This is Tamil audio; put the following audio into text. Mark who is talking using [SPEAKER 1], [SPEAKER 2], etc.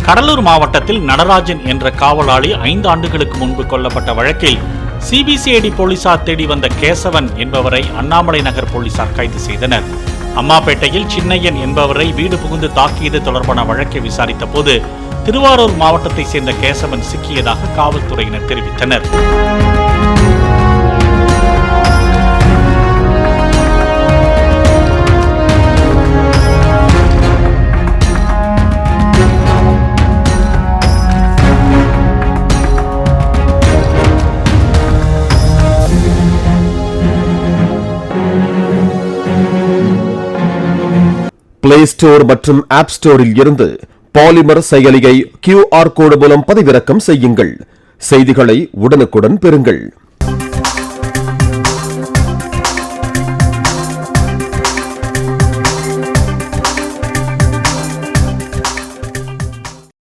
[SPEAKER 1] கடலூர் மாவட்டத்தில் நடராஜன் என்ற காவலாளி 5 ஆண்டுகளுக்கு முன்பு கொல்லப்பட்ட வழக்கில் சிபிசிஐடி போலீசார் தேடி வந்த கேசவன் என்பவரை அண்ணாமலை நகர் போலீசார் கைது செய்தனர். அம்மாப்பேட்டையில் சின்னையன் என்பவரை வீடு புகுந்து தாக்கியது தொடர்பான வழக்கை விசாரித்த போது திருவாரூர் மாவட்டத்தை சேர்ந்த கேசவன் சிக்கியதாக காவல்துறையினர் தெரிவித்தனர்.
[SPEAKER 2] பிளே ஸ்டோர் மற்றும் ஆப் ஸ்டோரில் இருந்து பாலிமர் செயலியை QR கோடு மூலம் பதிவிறக்கம் செய்யுங்கள். செய்திகளை உடனுக்குடன் பெறுங்கள்.